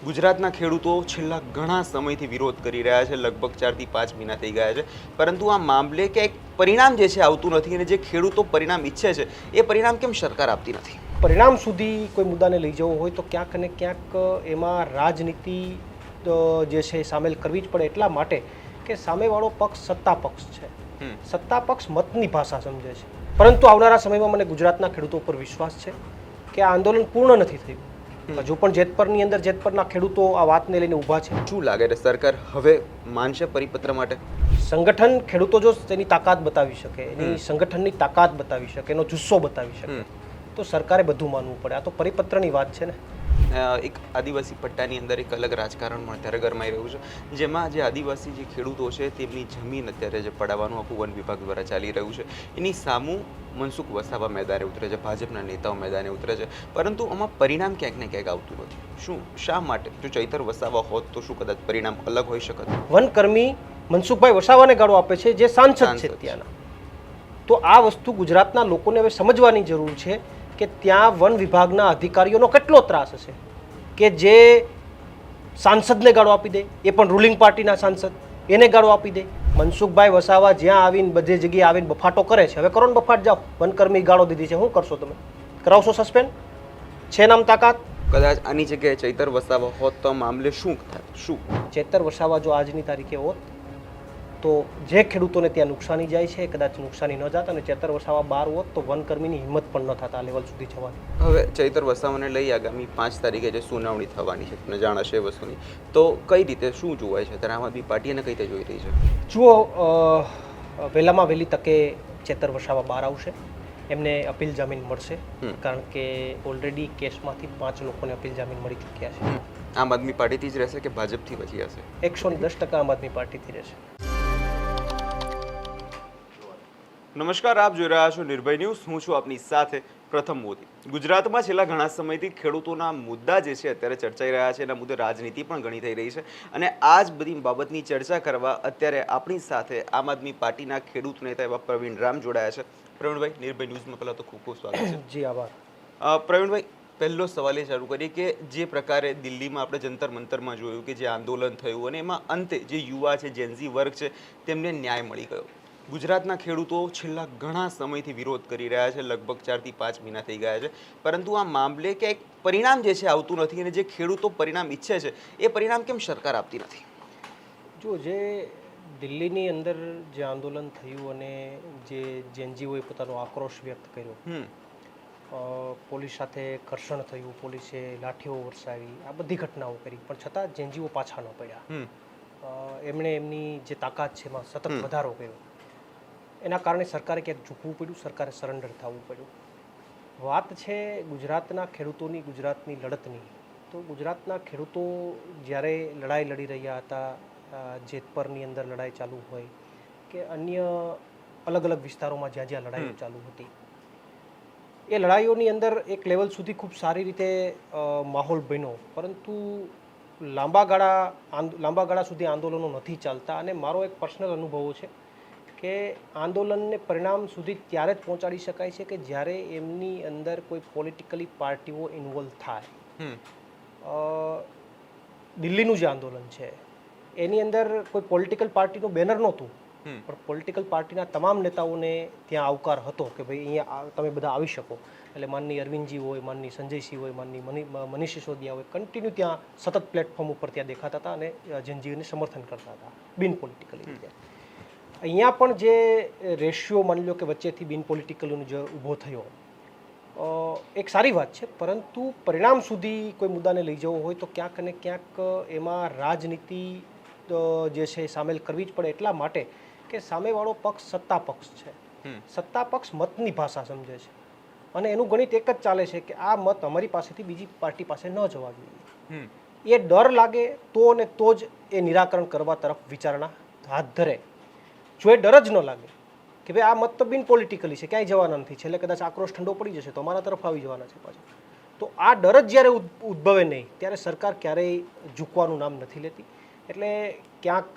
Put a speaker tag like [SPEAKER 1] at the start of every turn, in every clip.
[SPEAKER 1] ગુજરાતના ખેડૂતો છેલ્લા ઘણા સમયથી વિરોધ કરી રહ્યા છે. લગભગ 4 થી 5 મહિના થઈ ગયા છે, પરંતુ આ મામલે કંઈક પરિણામ જે છે આવતું નથી, અને જે ખેડૂતો પરિણામ ઈચ્છે છે એ પરિણામ કેમ સરકાર આપતી નથી?
[SPEAKER 2] પરિણામ સુધી કોઈ મુદ્દાને લઈ જવો હોય તો ક્યાંક ને ક્યાંક એમાં રાજનીતિ જે છે એ સામેલ કરવી જ પડે, એટલા માટે કે સામેવાળો પક્ષ સત્તા પક્ષ છે. સત્તા પક્ષ મતની ભાષા સમજે છે. પરંતુ આવનારા સમયમાં મને ગુજરાતના ખેડૂતો ઉપર વિશ્વાસ છે કે આ આંદોલન પૂર્ણ નથી થયું. હજુ પણ જેતપરની અંદર જેતપરના ખેડૂતો આ વાતને લઈને ઊભા છે.
[SPEAKER 1] શું લાગે છે, સરકાર હવે માનશે પરિપત્ર માટે?
[SPEAKER 2] સંગઠન ખેડૂતો જો તેની તાકાત બતાવી શકે, એની સંગઠનની તાકાત બતાવી શકે, એનો જુસ્સો બતાવી શકે, તો સરકારે બધું માનવું પડે. આ તો પરિપત્રની વાત છે ને.
[SPEAKER 1] એક આદિવાસી પટ્ટાની અંદર એક અલગ રાજકારણ પણ અત્યારે ગરમાઈ રહ્યું છે, જેમાં જે આદિવાસી જે ખેડૂતો છે તેમની જમીન અત્યારે જે પડાવવાનું આખું વન વિભાગ દ્વારા ચાલી રહ્યું છે, એની સામું મનસુખ વસાવા મેદાને ઉતરે છે, ભાજપના નેતાઓ મેદાને ઉતરે છે, પરંતુ આમાં પરિણામ ક્યાંક ને ક્યાંક આવતું નથી. શા માટે? જો ચૈતર વસાવા હોત તો શું કદાચ પરિણામ અલગ હોઈ શકત?
[SPEAKER 2] વનકર્મી મનસુખભાઈ વસાવાને ગાળો આપે છે, જે સાંસદ છે ત્યાંના. તો આ વસ્તુ ગુજરાતના લોકોને હવે સમજવાની જરૂર છે કે ત્યાં વન વિભાગના અધિકારીઓનો કેટલો ત્રાસ હશે કે જે સાંસદને ગાળો આપી દે, એ પણ રૂલિંગ પાર્ટીના સાંસદ, એને ગાળો આપી દે. મનસુખભાઈ વસાવા જ્યાં આવીને બધી જગ્યાએ આવીને બફાટો કરે છે. હવે કરો ને બફાટ, જાઓ. વનકર્મી ગાળો દીધી છે, શું કરશો તમે? કરાવશો સસ્પેન્ડ? છે નામ તાકાત?
[SPEAKER 1] કદાચ આની જગ્યાએ ચૈતર વસાવા હોત તો આ મામલે શું થાય?
[SPEAKER 2] ચૈતર વસાવા જો આજની તારીખે હોત તો જે ખેડૂતોને ત્યાં નુકસાની જાય છે કદાચ નુકસાની ન જાત, અને ચૈતર વસાવા બહાર હોત તો વનકર્મીની હિંમત પણ ન થતા આ લેવલ સુધી જવાની.
[SPEAKER 1] હવે ચૈતર વસાવાને લઈ આગામી 5 તારીખે જે સુનાવણી થવાની છે, તમને જાણ હશે વસ્તુની, તો કઈ રીતે શું જોવાય છે ત્યારે આમ આદમી પાર્ટી અને કઈ રીતે જોઈ રહી છે?
[SPEAKER 2] જુઓ, વહેલામાં વહેલી તકે ચૈતર વસાવા બહાર આવશે, એમને અપીલ જામીન મળશે, કારણ કે ઓલરેડી કેસમાંથી 5 લોકોને અપીલ જામીન મળી ચૂક્યા છે.
[SPEAKER 1] આમ આદમી પાર્ટીથી જ રહેશે કે ભાજપથી બચી હશે?
[SPEAKER 2] 110% આમ આદમી પાર્ટીથી રહેશે.
[SPEAKER 1] નમસ્કાર, આપ જોઈ રહ્યા છો નિર્ભય ન્યૂઝ. હું છું આપની સાથે પ્રથમ મોદી. ગુજરાતમાં છેલ્લા ઘણા સમયથી ખેડૂતોના મુદ્દા જે છે અત્યારે ચર્ચાઈ રહ્યા છે, એના મુદ્દે રાજનીતિ પણ ઘણી થઈ રહી છે, અને આ જ બધી બાબતની ચર્ચા કરવા અત્યારે આપણી સાથે આમ આદમી પાર્ટીના ખેડૂત નેતા એવા પ્રવીણ રામ જોડાયા છે. પ્રવીણભાઈ, નિર્ભય ન્યૂઝમાં પહેલાં તો ખૂબ ખૂબ સ્વાગત છે.
[SPEAKER 2] જી આભાર.
[SPEAKER 1] પ્રવીણભાઈ, પહેલો સવાલ એ ચાલુ કરીએ કે જે પ્રકારે દિલ્હીમાં આપણે જંતર મંતરમાં જોયું કે જે આંદોલન થયું અને એમાં અંતે જે યુવા છે, જેન્ઝી વર્ગ છે, તેમને ન્યાય મળી ગયો. ગુજરાતના ખેડૂતો છેલ્લા ઘણા સમયથી વિરોધ કરી રહ્યા છે. લગભગ 4 થી 5 મહિના થઈ ગયા છે, પરંતુ આ મામલે કંઈક પરિણામ જે છે આવતું નથી, અને જે ખેડૂતો પરિણામ ઈચ્છે છે એ પરિણામ કેમ સરકાર આપતી નથી?
[SPEAKER 2] જો જે દિલ્હીની અંદર જે આંદોલન થયું અને જે જેનજીઓએ પોતાનો આક્રોશ વ્યક્ત કર્યો, પોલીસ સાથે ઘર્ષણ થયું, પોલીસે લાઠીઓ વરસાવી, આ બધી ઘટનાઓ કરી, પણ છતાં જેનજીઓ પાછા ન પડ્યા. એમણે એમની જે તાકાત છે એમાં સતત વધારો કર્યો. એના કારણે સરકારે ક્યાંક ઝૂકવું પડ્યું, સરકારે સરેન્ડર થવું પડ્યું. વાત છે ગુજરાતના ખેડૂતોની, ગુજરાતની લડતની. તો ગુજરાતના ખેડૂતો જ્યારે લડાઈ લડી રહ્યા હતા, જેતપરની અંદર લડાઈ ચાલુ હોય કે અન્ય અલગ અલગ વિસ્તારોમાં જ્યાં જ્યાં લડાઈઓ ચાલુ હતી, એ લડાઈઓની અંદર એક લેવલ સુધી ખૂબ સારી રીતે માહોલ બન્યો, પરંતુ લાંબા ગાળા સુધી આંદોલનો નથી ચાલતા. અને મારો એક પર્સનલ અનુભવ છે કે આંદોલનને પરિણામ સુધી ત્યારે જ પહોંચાડી શકાય છે કે જ્યારે એમની અંદર કોઈ પોલિટિકલી પાર્ટીઓ ઇન્વોલ્વ થાય. દિલ્હીનું જે આંદોલન છે એની અંદર કોઈ પોલિટિકલ પાર્ટીનું બેનર નહોતું, પણ પોલિટિકલ પાર્ટીના તમામ નેતાઓને ત્યાં આવકાર હતો કે ભાઈ અહીંયા તમે બધા આવી શકો. એટલે માનની અરવિંદજી હોય, માનની સંજયસિંહ હોય, માનની મનીષ સિસોદિયા હોય, કન્ટિન્યુ ત્યાં સતત પ્લેટફોર્મ ઉપર ત્યાં દેખાતા હતા અને જેનજીઓને સમર્થન કરતા હતા બિન પોલિટિકલી રીતે. અહીંયા પણ જે રેશિયો માની લો કે વચ્ચેથી બિન પોલિટિકલનો જે ઊભો થયો, એક સારી વાત છે, પરંતુ પરિણામ સુધી કોઈ મુદ્દાને લઈ જવો હોય તો ક્યાંક ને ક્યાંક એમાં રાજનીતિ જે છે એ સામેલ કરવી જ પડે, એટલા માટે કે સામેવાળો પક્ષ સત્તા પક્ષ છે. સત્તા પક્ષ મતની ભાષા સમજે છે, અને એનું ગણિત એક જ ચાલે છે કે આ મત અમારી પાસેથી બીજી પાર્ટી પાસે ન જવા જોઈએ. એ ડર લાગે તો ને તો જ એ નિરાકરણ કરવા તરફ વિચારણા હાથ ધરે. જો એ ડર જ ન લાગે કે ભાઈ આ મત તો બિન પોલિટિકલી છે, ક્યાંય જવાના નથી, છેલ્લે કદાચ આક્રોશ ઠંડો પડી જશે તો અમારા તરફ આવી જવાના છે પાછા, તો આ ડર જ જ્યારે ઉદ્ભવે નહીં ત્યારે સરકાર ક્યારેય ઝૂકવાનું નામ નથી લેતી. એટલે ક્યાંક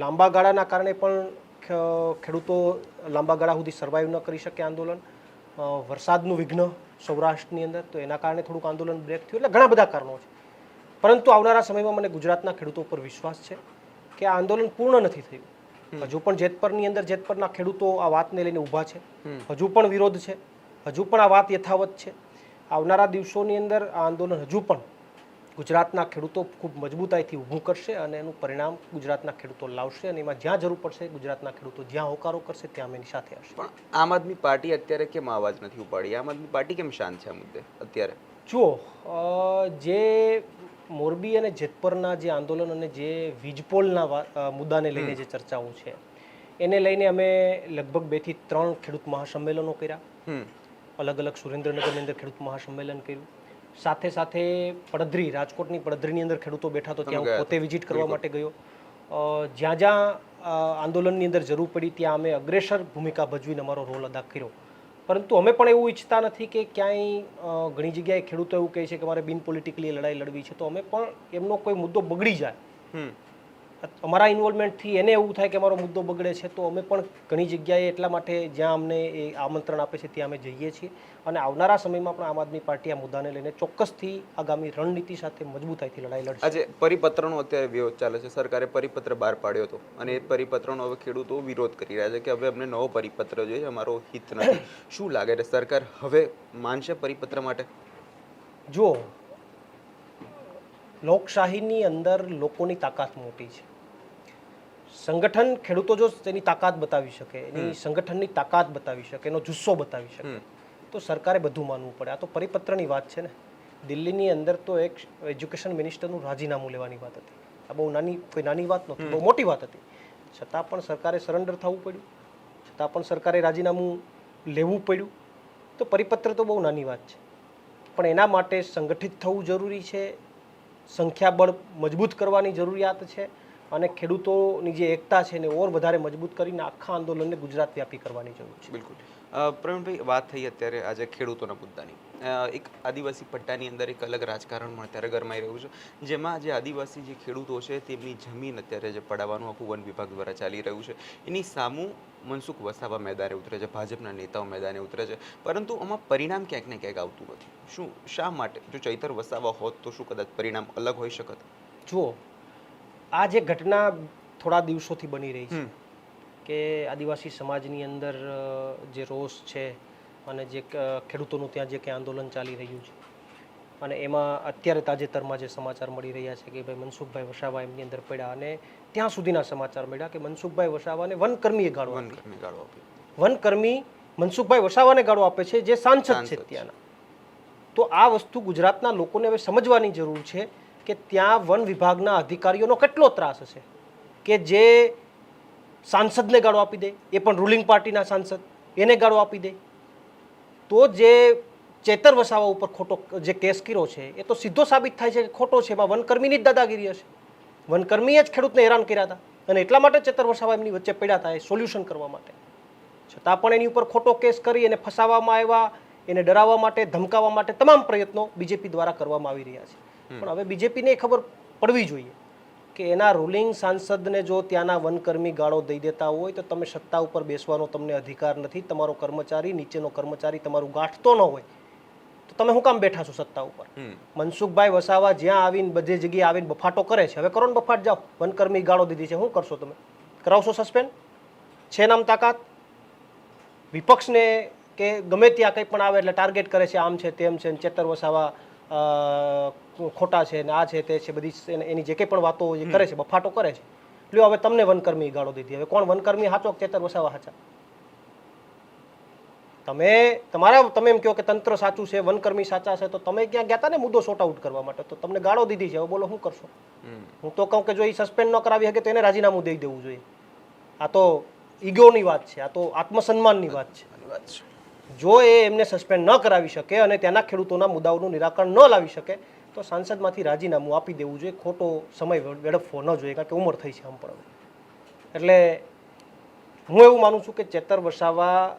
[SPEAKER 2] લાંબા ગાળાના કારણે પણ ખેડૂતો લાંબા ગાળા સુધી સર્વાઈવ ન કરી શકે આંદોલન. વરસાદનું વિઘ્ન સૌરાષ્ટ્રની અંદર, તો એના કારણે થોડુંક આંદોલન બ્રેક થયું. એટલે ઘણા બધા કારણો છે. પરંતુ આવનારા સમયમાં મને ગુજરાતના ખેડૂતો પર વિશ્વાસ છે કે આ આંદોલન પૂર્ણ નથી થયું. હજુ પણ જેતપરની અંદર જેતપરના ખેડૂતો આ વાતને લઈને ઊભા છે, હજુ પણ વિરોધ છે, હજુ પણ આ વાત યથાવત છે. આવનારા દિવસોની અંદર આ આંદોલન હજુ પણ ગુજરાતના ખેડૂતો ખૂબ મજબૂતાઈથી ઊભું કરશે અને એનું પરિણામ ગુજરાતના ખેડૂતો લાવશે અને એમાં જ્યાં જરૂર પડશે ગુજરાતના ખેડૂતો જ્યાં હોકારો કરશે ત્યાં અમે એની સાથે હશે.
[SPEAKER 1] પણ આમ આદમી પાર્ટી અત્યારે કેમ અવાજ નથી ઉપાડી? આમ આદમી પાર્ટી કેમ શાંત છે આ મુદ્દે અત્યારે?
[SPEAKER 2] જુઓ, જે મોરબી અને જેતપરના જે આંદોલન અને જે વીજપોલના મુદ્દાને લઈને જે ચર્ચાઓ છે એને લઈને અમે લગભગ 2 થી 3 ખેડૂત મહાસંમેલનો કર્યા. અલગ અલગ સુરેન્દ્રનગરની અંદર ખેડૂત મહાસંમેલન કર્યું. સાથે સાથે પડધરી, રાજકોટની પડધરીની અંદર ખેડૂતો બેઠા તો ત્યાં હું પોતે વિઝિટ કરવા માટે ગયો. જ્યાં જ્યાં આંદોલનની અંદર જરૂર પડી ત્યાં અમે અગ્રેસર ભૂમિકા ભજવીને અમારો રોલ અદા કર્યો. પરંતુ અમે પણ એવું ઈચ્છતા નથી કે ક્યાંય ઘણી જગ્યાએ ખેડૂતો એવું કહે છે કે મારે બિન પોલિટિકલી લડાઈ લડવી છે, તો અમે પણ એમનો કોઈ મુદ્દો બગડી જાય, અમારા ઇન્વોલ્વમેન્ટથી એને એવું થાય કે અમારો મુદ્દો બગડે છે, તો અમે પણ ઘણી જગ્યાએ એટલા માટે જ્યાં અમને એ આમંત્રણ આપે છે ત્યાં અમે જઈએ છીએ. અને આવનારા સમયમાં પણ આમ આદમી પાર્ટી આ મુદ્દાને લઈને ચોક્કસથી આગામી રણનીતિ સાથે મજબૂતાઈથી લડાઈ લડશે.
[SPEAKER 1] આજે પરિપત્રનો અત્યારે વિરોધ ચાલે છે. સરકારે પરિપત્ર બહાર પાડ્યો હતો અને એ પરિપત્રનો હવે ખેડૂતો વિરોધ કરી રહ્યા છે કે હવે અમને નવો પરિપત્ર જોઈએ, અમારો હિત નથી. શું લાગે છે, સરકાર હવે માનશે પરિપત્ર માટે?
[SPEAKER 2] જુઓ, લોકશાહીની અંદર લોકોની તાકાત મોટી છે. સંગઠન, ખેડૂતો જો તેની તાકાત બતાવી શકે, એની સંગઠનની તાકાત બતાવી શકે, એનો જુસ્સો બતાવી શકે, તો સરકારે બધું માનવું પડે. આ તો પરિપત્રની વાત છે ને. દિલ્હીની અંદર તો એક એજ્યુકેશન મિનિસ્ટરનું રાજીનામું લેવાની વાત હતી. આ બહુ કોઈ નાની વાત નહોતી, બહુ મોટી વાત હતી. છતાં પણ સરકારે સરેન્ડર થવું પડ્યું, છતાં પણ સરકારે રાજીનામું લેવું પડ્યું. તો પરિપત્ર તો બહુ નાની વાત છે, પણ એના માટે સંગઠિત થવું જરૂરી છે, સંખ્યાબળ મજબૂત કરવાની જરૂરિયાત છે અને ખેડૂતોની જે એકતા છે એને ઓર વધારે મજબૂત કરીને આખા આંદોલનને ગુજરાત વ્યાપી કરવાની જરૂર છે.
[SPEAKER 1] બિલકુલ. પ્રવીણભાઈ, વાત થઈ અત્યારે આજે ખેડૂતોના મુદ્દાની. એક આદિવાસી પટ્ટાની અંદર એક અલગ રાજકારણ પણ અત્યારે ગરમાઈ રહ્યું છે, જેમાં જે આદિવાસી જે ખેડૂતો છે તેમની જમીન અત્યારે જે પડાવવાનું આખું વન વિભાગ દ્વારા ચાલી રહ્યું છે, એની સામું મનસુખ વસાવા મેદાને ઉતરે છે, ભાજપના નેતાઓ મેદાને ઉતરે છે, પરંતુ આમાં પરિણામ ક્યાંક ને ક્યાંક આવતું નથી. શા માટે? જો ચૈતર વસાવા હોત તો શું કદાચ પરિણામ અલગ હોઈ શકત?
[SPEAKER 2] જુઓ, આ જે ઘટના થોડા દિવસોથી બની રહી છે કે આદિવાસી સમાજની અંદર જે રોષ છે અને જે ખેડૂતોનું ત્યાં જે કંઈ આંદોલન ચાલી રહ્યું છે, અને એમાં અત્યારે તાજેતરમાં જે સમાચાર મળી રહ્યા છે કે ભાઈ મનસુખભાઈ વસાવા એમની અંદર પડ્યા, અને ત્યાં સુધીના સમાચાર મળ્યા કે મનસુખભાઈ વસાવાને વનકર્મીએ ગાળો આપ્યો. વનકર્મી મનસુખભાઈ વસાવાને ગાળો આપે છે જે સાંસદ છે ત્યાંના. તો આ વસ્તુ ગુજરાતના લોકોને હવે સમજવાની જરૂર છે કે ત્યાં વન વિભાગના અધિકારીઓનો કેટલો ત્રાસ હશે કે જે સાંસદને ગાળો આપી દે, એ પણ રૂલિંગ પાર્ટીના સાંસદ, એને ગાળો આપી દે. તો જે ચેતર વસાવા ઉપર ખોટો જે કેસ કર્યો છે એ તો સીધો સાબિત થાય છે કે ખોટો છે. એમાં વનકર્મીની જ દાદાગીરી હશે. વનકર્મીએ જ ખેડૂતને હેરાન કર્યા હતા અને એટલા માટે ચેતર વસાવા એમની વચ્ચે પડ્યા હતા એ સોલ્યુશન કરવા માટે. છતાં પણ એની ઉપર ખોટો કેસ કરી એને ફસાવવામાં આવ્યા, એને ડરાવવા માટે, ધમકાવવા માટે તમામ પ્રયત્નો બીજેપી દ્વારા કરવામાં આવી રહ્યા છે. પણ હવે બીજેપીને ખબર પડવી જોઈએ કે એના રૂલિંગ સાંસદને જો ત્યાંના વનકર્મી ગાળો દઈ દેતા હોય તો તમે સત્તા ઉપર બેસવાનો તમને અધિકાર નથી. તમારો કર્મચારી, નીચેનો કર્મચારી તમારું ગાંઠતો ન હોય તો તમે શું કામ બેઠા છો સત્તા ઉપર? મનસુખભાઈ વસાવા જ્યાં આવીને બધી જગ્યાએ આવીને બફાટો કરે છે, હવે કરો ને બફાટ, જાઓ. વનકર્મી ગાળો દીધી છે, શું કરશો તમે? કરાવશો સસ્પેન્ડ? છે નામ તાકાત? વિપક્ષને કે ગમે ત્યાં કંઈ પણ આવે એટલે ટાર્ગેટ કરે છે, આમ છે તેમ છે, ચેતર વસાવા ખોટા છે ને આ છે તે છે, બધી એની જે કંઈ પણ વાતો કરે છે, બફાટો કરે છે. લ્યો હવે તમને વનકર્મી ગાળો દીધી, હવે કોણ વનકર્મી સાચો કે ચેતર વસાવા સાચા? તમે એમ કહો કે તંત્ર સાચું છે, વનકર્મી સાચા છે, તો તમે ક્યાં ગયા હતા ને મુદ્દો સોર્ટ આઉટ કરવા માટે? તો તમને ગાળો દીધી છે, હવે બોલો શું કરશો? હું તો કહું કે જો એ સસ્પેન્ડ ન કરાવી શકે તો એને રાજીનામું દઈ દેવું જોઈએ. આ તો ઈગોની વાત છે, આ તો આત્મસન્માનની વાત છે. જો એ એમને સસ્પેન્ડ ન કરાવી શકે અને ત્યાંના ખેડૂતોના મુદ્દાઓનું નિરાકરણ ન લાવી શકે તો સાંસદમાંથી રાજીનામું આપી દેવું જોઈએ. ખોટો સમય વેડફવો ન જોઈએ, કારણ કે ઉંમર થઈ છે આમ પણ. એટલે હું એવું માનું છું કે ચેતર વસાવા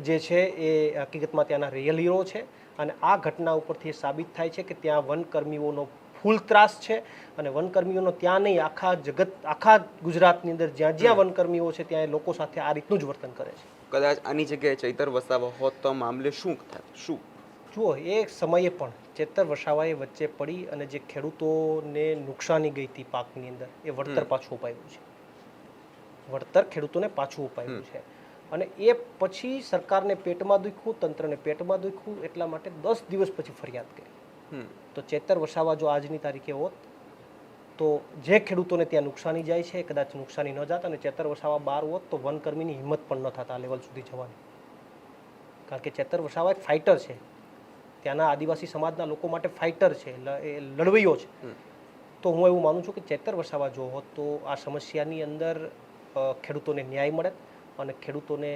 [SPEAKER 2] જે છે એ હકીકતમાં ત્યાંના રિયલ હીરો છે અને આ ઘટના ઉપરથી એ સાબિત થાય છે કે ત્યાં વનકર્મીઓનો ફૂલ ત્રાસ છે અને વનકર્મીઓનો ત્યાં નહીં, આખા જગત, આખા ગુજરાતની અંદર જ્યાં જ્યાં વનકર્મીઓ છે ત્યાં એ લોકો સાથે આ રીતનું જ વર્તન કરે છે.
[SPEAKER 1] કદાચ આની જગ્યાએ ચૈતર વસાવા હોત તો મામલે શું થાય? શું?
[SPEAKER 2] જુઓ, એ સમયે પણ ચેતર વસાવાએ વચ્ચે પડી અને જે ખેડૂતોને નુકસાની ગઈ હતી પાકની અંદર એ વળતર પાછું અપાવ્યું છે. વળતર ખેડૂતોને પાછું અપાવ્યું છે અને એ પછી સરકારને પેટમાં દુખ્યું, તંત્રને પેટમાં દુખ્યું, એટલા માટે 10 દિવસ પછી ફરિયાદ કરી. તો ચેતર વસાવા જો આજની તારીખે હોત તો જે ખેડૂતોને ત્યાં નુકસાની જાય છે કદાચ નુકસાની ન જાત, અને ચેતર વસાવા બહાર હોત તો વનકર્મીની હિંમત પણ ન થતા આ લેવલ સુધી જવાની. કારણ કે ચેતર વસાવા એક ફાઇટર છે, ત્યાંના આદિવાસી સમાજના લોકો માટે ફાઇટર છે, એ લડવૈયો છે. તો હું એવું માનું છું કે ચેતર વસાવા જો હોત તો આ સમસ્યાની અંદર ખેડૂતોને ન્યાય મળે અને ખેડૂતોને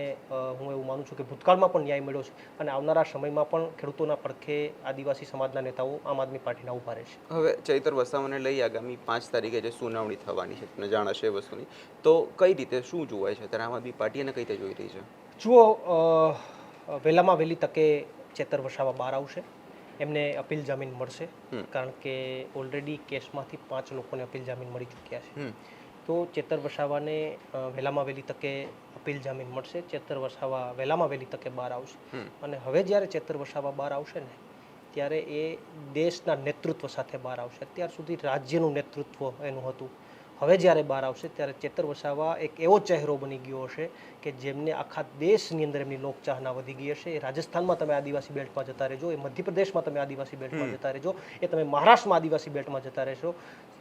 [SPEAKER 2] હું એવું માનું છું કે ભૂતકાળમાં પણ ન્યાય મળ્યો છે અને આવનારા સમયમાં પણ ખેડૂતોના પડખે આદિવાસી સમાજના નેતાઓ આમ આદમી પાર્ટીના ઊભા રહેશે.
[SPEAKER 1] હવે ચૈતર વસાવાને લઈ આગામી 5 તારીખે જે સુનાવણી થવાની છે તમને જાણ હશે એ વસ્તુની, તો કઈ રીતે શું જોવાય છે ત્યારે આમ આદમી પાર્ટી એને કઈ રીતે જોઈ રહી છે?
[SPEAKER 2] જુઓ, વહેલામાં વહેલી તકે ચેતર વસાવા બહાર આવશે, એમને અપીલ જામીન મળશે, કારણ કે ઓલરેડી કેસમાંથી 5 લોકોને અપીલ જામીન મળી ચૂક્યા છે. તો ચેતર વસાવાને વહેલામાં વહેલી તકે અપીલ જામીન મળશે, ચેતર વસાવા વહેલામાં વહેલી તકે બહાર આવશે. અને હવે જ્યારે ચેતર વસાવા બહાર આવશે ને ત્યારે એ દેશના નેતૃત્વ સાથે બહાર આવશે. અત્યાર સુધી રાજ્યનું નેતૃત્વ એનું હતું, હવે જ્યારે બહાર આવશે ત્યારે ચેતર વસાવા એક એવો ચહેરો બની ગયો હશે કે જેમને આખા દેશની અંદર એમની લોકચાહના વધી ગઈ હશે. એ રાજસ્થાનમાં તમે આદિવાસી બેલ્ટમાં જતા રહેજો, એ મધ્યપ્રદેશમાં તમે આદિવાસી બેલ્ટમાં જતા રહેજો, એ તમે મહારાષ્ટ્રમાં આદિવાસી બેલ્ટમાં જતા રહેશો.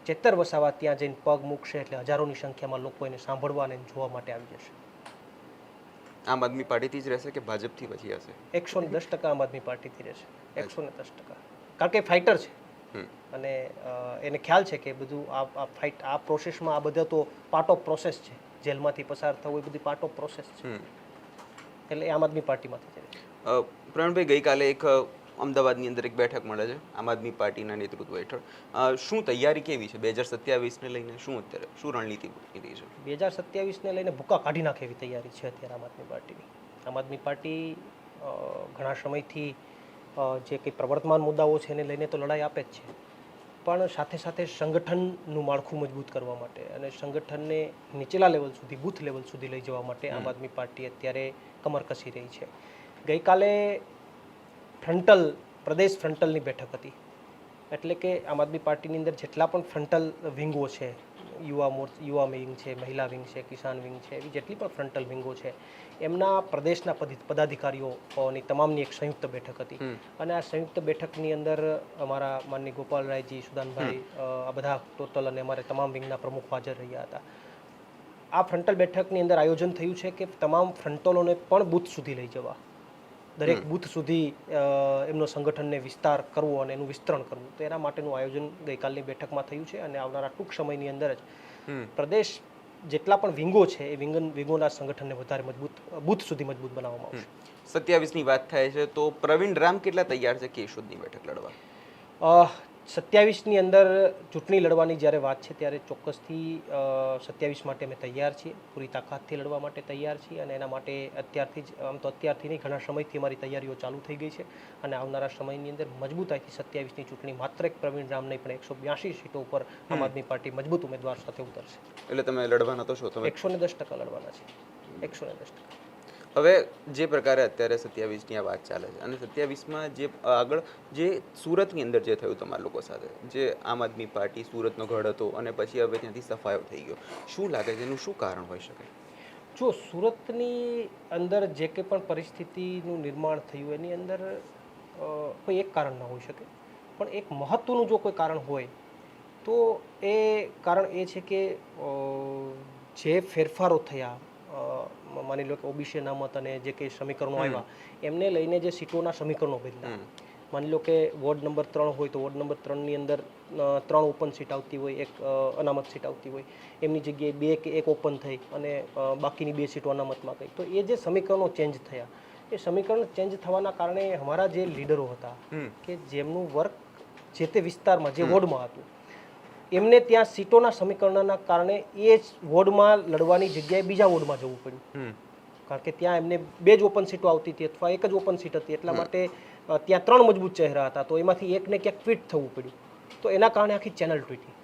[SPEAKER 2] ચેતર વસાવા ત્યાં જઈને પગ મૂકશે એટલે હજારોની સંખ્યામાં લોકો એને સાંભળવા અને જોવા માટે આવી જશે.
[SPEAKER 1] આમ આદમી પાર્ટીથી જ રહેશે કે ભાજપથી પછી હશે?
[SPEAKER 2] 110% આમ આદમી પાર્ટીથી રહેશે, 110%. કારણ કે ફાઇટર છે અને એને ખ્યાલ છે કે બધું આ પ્રોસેસમાં આ બધા તો પાર્ટ ઓફ પ્રોસેસ છે, જેલમાંથી પસાર થવું એ બધી પાર્ટ ઓફ પ્રોસેસ છે, એટલે આમ આદમી પાર્ટીમાંથી છે.
[SPEAKER 1] પ્રવીણભાઈ, ગઈકાલે એક અમદાવાદની અંદર એક બેઠક મળે છે આમ આદમી પાર્ટીના નેતૃત્વ હેઠળ. શું તૈયારી કેવી છે 2027ને લઈને? શું અત્યારે શું રણનીતિ રહી છે?
[SPEAKER 2] 2027ને લઈને ભૂકા કાઢી નાખે એવી તૈયારી છે અત્યારે આમ આદમી પાર્ટીની. આમ આદમી પાર્ટી ઘણા સમયથી જે કંઈ પ્રવર્તમાન મુદ્દાઓ છે એને લઈને તો લડાઈ આપે જ છે, પણ સાથે સાથે સંગઠનનું માળખું મજબૂત કરવા માટે અને સંગઠનને નીચેલા લેવલ સુધી, બૂથ લેવલ સુધી લઈ જવા માટે આમ આદમી પાર્ટી અત્યારે કમર કસી રહી છે. ગઈકાલે પ્રદેશ ફ્રન્ટલની બેઠક હતી, એટલે કે આમ આદમી પાર્ટીની અંદર જેટલા પણ ફ્રન્ટલ વિંગો છે, યુવા વિંગ છે, મહિલા વિંગ છે, કિસાન વિંગ છે, એવી જેટલી પણ ફ્રન્ટલ વિંગો છે એમના પ્રદેશના પદાધિકારીઓની તમામની એક સંયુક્ત બેઠક હતી. અને આ સંયુક્ત બેઠકની અંદર અમારા માનની ગોપાલરાયજી, સુદાનભાઈ, આ બધા ટોટલ અને અમારે તમામ વિંગના પ્રમુખ હાજર રહ્યા હતા. આ ફ્રન્ટલ બેઠકની અંદર આયોજન થયું છે કે તમામ ફ્રન્ટલોને પણ બૂથ સુધી લઈ જવા, દરેક બૂથ સુધી એમનો સંગઠનને વિસ્તાર કરવો અને એનું વિસ્તરણ કરવું. તો એના માટેનું આયોજન ગઈકાલની બેઠકમાં થયું છે અને આવનારા ટૂંક સમયની અંદર જ પ્રદેશ જેટલા પણ વિંગો છે એ વિંગોના સંગઠનને વધારે મજબૂત, બૂથ સુધી મજબૂત બનાવવામાં આવશે.
[SPEAKER 1] 27ની વાત થાય છે તો પ્રવીણ રામ કેટલા તૈયાર છે કેશોદની બેઠક લડવા?
[SPEAKER 2] 27ની અંદર ચૂંટણી લડવાની જ્યારે વાત છે ત્યારે ચોક્કસથી 27 માટે અમે તૈયાર છીએ, પૂરી તાકાતથી લડવા માટે તૈયાર છીએ અને એના માટે અત્યારથી જ, આમ તો અત્યારથી નહીં, ઘણા સમયથી અમારી તૈયારીઓ ચાલુ થઈ ગઈ છે અને આવનારા સમયની અંદર મજબૂતાઈથી 27ની ચૂંટણી માત્ર એક પ્રવીણ રામ નહીં પણ 182 સીટો ઉપર આમ આદમી પાર્ટી મજબૂત ઉમેદવાર સાથે ઉતરશે.
[SPEAKER 1] એટલે તમે લડવાના તો છો? તમે
[SPEAKER 2] 110% લડવાના છે, 110%.
[SPEAKER 1] હવે જે પ્રકારે અત્યારે 27ની આ વાત ચાલે છે અને 27માં જે આગળ જે સુરતની અંદર જે થયું તમારા લોકો સાથે, જે આમ આદમી પાર્ટી સુરતનો ગઢ હતો અને પછી હવે ત્યાંથી સફાયો થઈ ગયો, શું લાગે છે એનું શું કારણ હોઈ શકે?
[SPEAKER 2] જો સુરતની અંદર જે કંઈ પણ પરિસ્થિતિનું નિર્માણ થયું એની અંદર કોઈ એક કારણ ના હોઈ શકે, પણ એક મહત્ત્વનું જો કોઈ કારણ હોય તો એ કારણ એ છે કે જે ફેરફારો થયા, માની લો કે ઓબીસી અનામત અને જે કંઈ સમીકરણો આવ્યા એમને લઈને જે સીટોના સમીકરણો બદલ્યા. માની લો કે વોર્ડ નંબર 3 હોય તો વોર્ડ નંબર 3ની અંદર 3 ઓપન સીટ આવતી હોય, એક અનામત સીટ આવતી હોય, એમની જગ્યાએ 2 કે 1 ઓપન થઈ અને બાકીની 2 સીટો અનામતમાં ગઈ. તો એ જે સમીકરણો ચેન્જ થયા, એ સમીકરણ ચેન્જ થવાના કારણે અમારા જે લીડરો હતા કે જેમનું વર્ક જે તે વિસ્તારમાં, જે વોર્ડમાં હતું, એમને ત્યાં સીટોના સમીકરણના કારણે એ જ વોર્ડમાં લડવાની જગ્યાએ બીજા વોર્ડમાં જવું પડ્યું, કારણ કે ત્યાં એમને 2 જ ઓપન સીટો આવતી હતી અથવા 1 જ ઓપન સીટ હતી, એટલા માટે ત્યાં 3 મજબૂત ચહેરા હતા, તો એમાંથી એકને ક્યાંક ક્વિટ થવું પડ્યું. તો એના કારણે આખી ચેનલ તૂટી.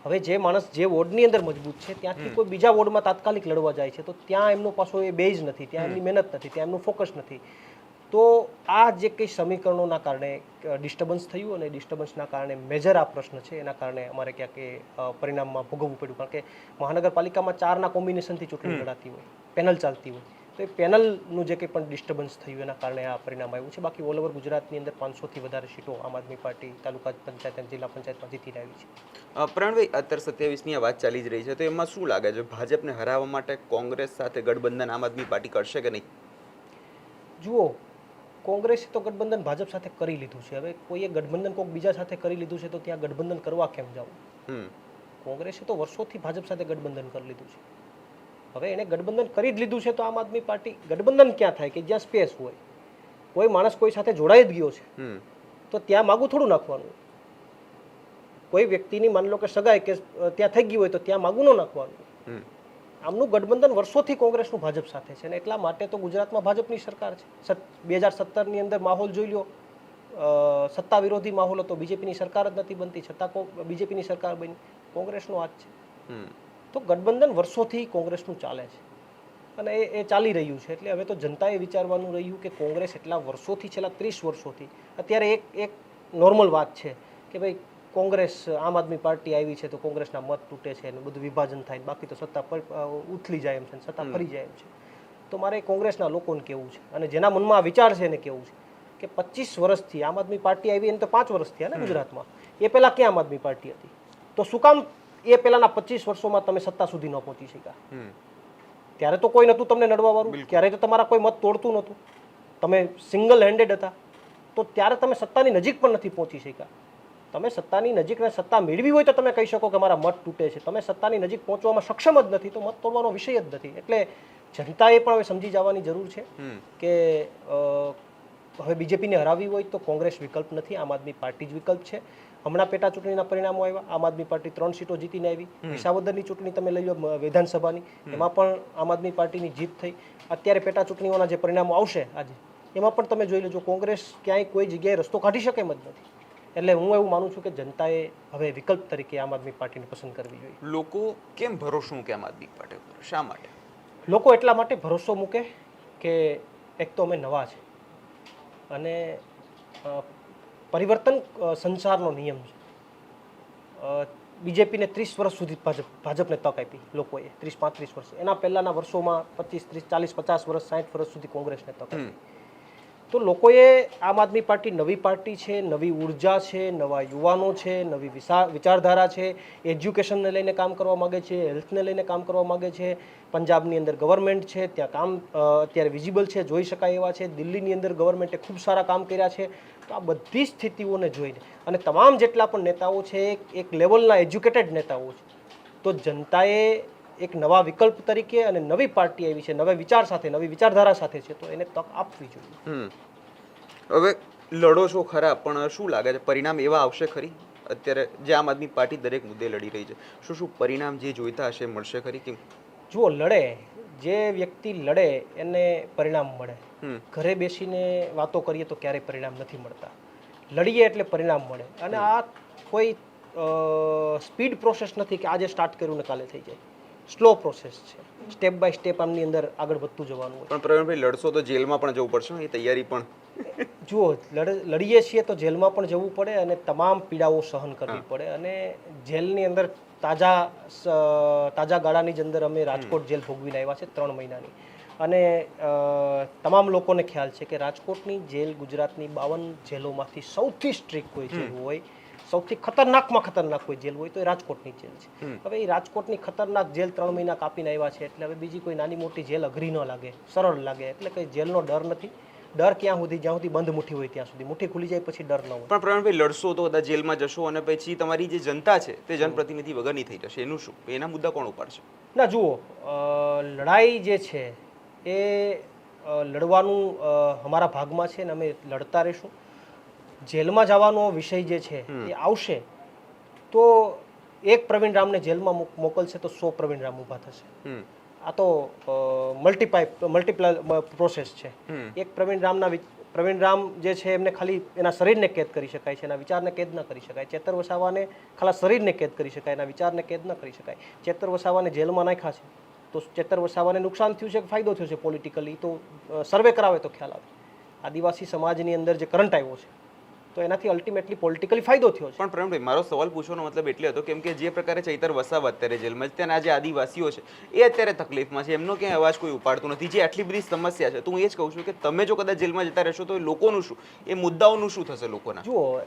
[SPEAKER 2] હવે જે માણસ જે વોર્ડની અંદર મજબૂત છે ત્યાંથી કોઈ બીજા વોર્ડમાં તાત્કાલિક લડવા જાય છે તો ત્યાં એમનો પાછો એ બેઝ નથી, ત્યાં એમની મહેનત નથી, ત્યાં એમનું ફોકસ નથી. તો આ જે કંઈ સમીકરણોના કારણે ડિસ્ટર્બન્સ થયું અને ડિસ્ટર્બન્સના કારણે મેજર આ પ્રશ્ન છે, એના કારણે અમારે ક્યાંક એ પરિણામમાં ભોગવવું પડ્યું. કારણ કે મહાનગરપાલિકામાં 4ના કોમ્બિનેશનથી ચૂંટણી લડાતી હોય, પેનલ ચાલતી હોય, તો એ પેનલનું જે કંઈ પણ ડિસ્ટર્બન્સ થયું એના કારણે આ પરિણામ આવ્યું છે. બાકી ઓલ ઓવર ગુજરાતની અંદર 500થી વધારે સીટો આમ આદમી પાર્ટી તાલુકા પંચાયત અને જિલ્લા પંચાયતમાં જીતીને આવી છે.
[SPEAKER 1] પ્રવીણભાઈ, અત્યારે 27ની વાત ચાલી જ રહી છે, તો એમાં શું લાગે છે, ભાજપને હરાવવા માટે કોંગ્રેસ સાથે ગઠબંધન આમ આદમી પાર્ટી કરશે કે નહીં?
[SPEAKER 2] જુઓ, કોંગ્રેસે તો ગઠબંધન ભાજપ સાથે કરી લીધું છે. હવે કોઈએ ગઠબંધન કોઈક બીજા સાથે કરી લીધું છે તો ત્યાં ગઠબંધન કરવા કેમ જવું? કોંગ્રેસે તો વર્ષોથી ભાજપ સાથે ગઠબંધન કરી લીધું છે. હવે એણે ગઠબંધન કરી જ લીધું છે તો આમ આદમી પાર્ટી ગઠબંધન ક્યાં થાય કે જ્યાં સ્પેસ હોય. કોઈ માણસ કોઈ સાથે જોડાઈ જ ગયો છે તો ત્યાં માગું થોડું નાખવાનું. કોઈ વ્યક્તિની માની લો કે સગાઈ કે ત્યાં થઈ ગઈ હોય તો ત્યાં માગું ન નાખવાનું. આમનું ગઠબંધન વર્ષોથી કોંગ્રેસનું ભાજપ સાથે છે અને એટલા માટે તો ગુજરાતમાં ભાજપની સરકાર છે. 2017ની અંદર માહોલ જોઈ લો, સત્તા વિરોધી માહોલ હતો, બીજેપીની સરકાર જ નથી બનતી, છતાં બીજેપીની સરકાર બની. કોંગ્રેસનો હાથ છે. તો ગઠબંધન વર્ષોથી કોંગ્રેસનું ચાલે છે અને એ ચાલી રહ્યું છે. એટલે હવે તો જનતાએ વિચારવાનું રહ્યું કે કોંગ્રેસ એટલા વર્ષોથી, છેલ્લા 30 વર્ષોથી, અત્યારે એક નોર્મલ વાત છે કે ભાઈ કોંગ્રેસ, આમ આદમી પાર્ટી આવી છે તો કોંગ્રેસના મત તૂટે છે અને બધું વિભાજન થાય, બાકી તો સત્તા ઉથલી જાય એમ છે, સત્તા ફરી જાય એમ છે. તો મારે કોંગ્રેસના લોકોને કહેવું છે અને જેના મનમાં આ વિચાર છે એને કહેવું છે કે 25 વર્ષથી આમ આદમી પાર્ટી આવી, એને તો 5 વર્ષ થયા ને ગુજરાતમાં. એ પહેલાં ક્યાં આમ આદમી પાર્ટી હતી? તો શું કામ એ પહેલાંના 25 વર્ષોમાં તમે સત્તા સુધી ન પહોંચી શક્યા? ત્યારે તો કોઈ નહોતું તમને નડવાવાળું, ત્યારે તો તમારા કોઈ મત તોડતું નહોતું, તમે સિંગલ હેન્ડેડ હતા. તો ત્યારે તમે સત્તાની નજીક પણ નથી પહોંચી શક્યા. તમે સત્તાની નજીકને સત્તા મેળવી હોય તો તમે કહી શકો કે મારા મત તૂટે છે. તમે સત્તાની નજીક પહોંચવામાં સક્ષમ જ નથી તો મત તોડવાનો વિષય જ નથી. એટલે જનતાએ પણ હવે સમજી જવાની જરૂર છે કે હવે બીજેપીને હરાવવી હોય તો કોંગ્રેસ વિકલ્પ નથી, આમ આદમી પાર્ટી જ વિકલ્પ છે. હમણાં પેટા ચૂંટણીના પરિણામો આવ્યા, આમ આદમી પાર્ટી 3 સીટો જીતીને આવી. વિસાવદરની ચૂંટણી તમે લઈ લો વિધાનસભાની, એમાં પણ આમ આદમી પાર્ટીની જીત થઈ. અત્યારે પેટા ચૂંટણીઓના જે પરિણામો આવશે આજે, એમાં પણ તમે જોઈ લેજો કોંગ્રેસ ક્યાંય કોઈ જગ્યાએ રસ્તો કાઢી શકે એમ જ નથી. એટલે હું એવું માનું છું કે જનતાએ હવે વિકલ્પ તરીકે આમ આદમી પાર્ટીને પસંદ કરવી જોઈએ.
[SPEAKER 1] લોકો કેમ ભરોસો મૂકે આમ આદમી પાર્ટી પર? શા માટે?
[SPEAKER 2] લોકો એટલા માટે ભરોસો મૂકે કે એક તો અમે નવા છે અને પરિવર્તન સંસારનો નિયમ છે. બીજેપીને 30 વર્ષ સુધી ભાજપને તક આપી લોકોએ, 30-35 વર્ષ. એના પહેલાંના વર્ષોમાં 25, 30, 40, 50 વર્ષ, 60 વર્ષ સુધી કોંગ્રેસને તક આપી. તો લોકોએ આમ આદમી પાર્ટી નવી પાર્ટી છે, નવી ઉર્જા છે, નવા યુવાનો છે, નવી વિચારધારા છે, એજ્યુકેશનને લઈને કામ કરવા માગે છે, હેલ્થને લઈને કામ કરવા માગે છે. પંજાબની અંદર ગવર્મેન્ટ છે, ત્યાં કામ અત્યારે વિઝિબલ છે, જોઈ શકાય એવા છે. દિલ્હીની અંદર ગવર્મેન્ટે ખૂબ સારા કામ કર્યા છે. તો આ બધી સ્થિતિઓને જોઈને અને તમામ જેટલા પણ નેતાઓ છે એક લેવલના એજ્યુકેટેડ નેતાઓ છે. તો જનતાએ એક નવા વિકલ્પ તરીકે અને નવી પાર્ટી આવી છે, નવા વિચાર સાથે, નવી વિચારધારા સાથે છે, તો એને તક આપવી જોઈએ.
[SPEAKER 1] હવે લડો છો ખરા, પણ શું લાગે છે પરિણામ એવા આવશે ખરી? અત્યારે જે આમ આદમી પાર્ટી દરેક મુદ્દે લડી રહી છે, શું પરિણામ જે જોઈતા હશે મળશે ખરી? કેમ?
[SPEAKER 2] જુઓ, લડે જે વ્યક્તિ લડે એને પરિણામ મળે. ઘરે બેસીને વાતો કરીએ તો ક્યારેય પરિણામ નથી મળતા. લડીએ એટલે પરિણામ મળે. અને આ કોઈ સ્પીડ પ્રોસેસ નથી કે આજે સ્ટાર્ટ કર્યું ને કાલે થઈ જાય. સ્લો પ્રોસેસ છે. સ્ટેપ બાય સ્ટેપ આમની અંદર આગળ વધતું જવાનું હોય.
[SPEAKER 1] પણ પ્રવીણભાઈ, લડશો તો જેલમાં પણ જવું પડશે, એ તૈયારી પણ?
[SPEAKER 2] જુઓ, લડીએ છીએ તો જેલમાં પણ જવું પડે અને તમામ પીડાઓ સહન કરવી પડે. અને જેલની અંદર તાજા ગાળાની જ અંદર અમે રાજકોટ જેલ ભોગવીને આવ્યા છે 3 મહિનાની. અને તમામ લોકોને ખ્યાલ છે કે રાજકોટની જેલ ગુજરાતની 52 જેલોમાંથી સૌથી સ્ટ્રિક્ટ કોઈ જેલ હોય, સૌથી ખતરનાકમાં ખતરનાક કોઈ જેલ હોય તો એ રાજકોટની જેલ છે. હવે એ રાજકોટની ખતરનાક જેલ 3 મહિના કાપીને આવ્યા છે એટલે હવે બીજી કોઈ નાની મોટી જેલ અઘરી ન લાગે, સરળ લાગે. એટલે કંઈ જેલનો ડર નથી. ડર ક્યાં સુધી? જ્યાં સુધી બંધ મુઠ્ઠી હોય ત્યાં સુધી. મુઠ્ઠી ખુલી જાય પછી ડર ન હોય.
[SPEAKER 1] પણ પ્રવીણભાઈ, લડશો તો બધા જેલમાં જશો અને પછી તમારી જે જનતા છે તે જનપ્રતિનિધિ વગરની થઈ જશે, એનું શું? એના મુદ્દા કોણ ઉપાડશે?
[SPEAKER 2] ના, જુઓ, લડાઈ જે છે એ લડવાનું અમારા ભાગમાં છે ને અમે લડતા રહીશું. જેલમાં જવાનો વિષય જે છે એ આવશે તો એક પ્રવીણ રામને જેલમાં મોકલશે તો 100 પ્રવીણ રામ ઊભા થશે. આ તો મલ્ટીપ્લાય પ્રોસેસ છે. એક પ્રવીણ રામ જે છે એમને ખાલી એના શરીરને કેદ કરી શકાય છે, એના વિચારને કેદ ન કરી શકાય. ચેતર વસાવાને ખાલી શરીરને કેદ કરી શકાય, એના વિચારને કેદ ન કરી શકાય. ચેતર વસાવાને જેલમાં નાખ્યા છે તો ચેતર વસાવાને નુકસાન થયું છે કે ફાયદો થયો છે પોલિટિકલી, તો સર્વે કરાવે તો ખ્યાલ આવે. આદિવાસી સમાજની અંદર જે કરંટ આવ્યો છે તો એનાથી અલ્ટિમેટલી પોલિટિકલી ફાયદો થયો છે.
[SPEAKER 1] પણ પ્રવીણભાઈ, મારો સવાલ પૂછવાનો મતલબ એટલે હતો કેમ કે જે પ્રકારે ચૈતર વસાવા અત્યારે જેલમાં છે, ત્યાંના જે આદિવાસીઓ છે એ અત્યારે તકલીફમાં છે, એમનો ક્યાંય અવાજ કોઈ ઉપાડતું નથી. જે આટલી બધી સમસ્યા છે, તો હું એ જ કહું છું કે તમે જો કદાચ જેલમાં જતા રહેશો તો એ લોકોનું શું, એ મુદ્દાઓનું શું થશે લોકોના?
[SPEAKER 2] જુઓ,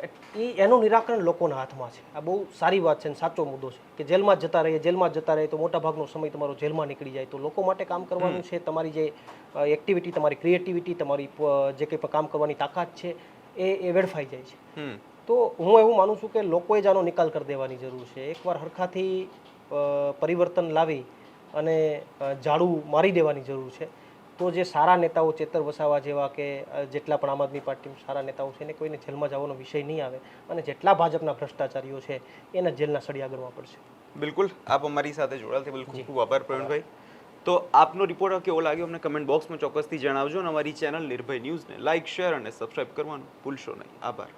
[SPEAKER 2] એનું નિરાકરણ લોકોના હાથમાં છે. આ બહુ સારી વાત છે અને સાચો મુદ્દો છે કે જેલમાં જતા રહીએ તો મોટા ભાગનો સમય તમારો જેલમાં નીકળી જાય. તો લોકો માટે કામ કરવાનું છે, તમારી જે એક્ટિવિટી, તમારી ક્રિએટિવિટી, તમારી જે કંઈ પણ કામ કરવાની તાકાત છે એ વેડફાઈ જાય છે. તો હું એવું માનું છું કે લોકોએ જ આનો નિકાલ કરી દેવાની જરૂર છે. એકવાર હરખાથી પરિવર્તન લાવી અને ઝાડુ મારી દેવાની જરૂર છે. તો જે સારા નેતાઓ, ચેતર વસાવા જેવા કે જેટલા પણ આમ આદમી પાર્ટીના સારા નેતાઓ છે એને કોઈને જેલમાં જવાનો વિષય નહીં આવે અને જેટલા ભાજપના ભ્રષ્ટાચારીઓ છે એને જેલના સળિયા ગળવા પડશે.
[SPEAKER 1] બિલકુલ, આપ અમારી સાથે જોડાયા, બિલકુલ ખૂબ આભાર પ્રવીણભાઈ. તો આપનો રિપોર્ટ કેવો લાગ્યો અમને કમેન્ટ બોક્સમાં ચોક્કસથી જણાવજો અને અમારી ચેનલ નિર્ભય ન્યૂઝને લાઇક, શેર અને સબસ્ક્રાઇબ કરવાનું ભૂલશો નહીં. આભાર.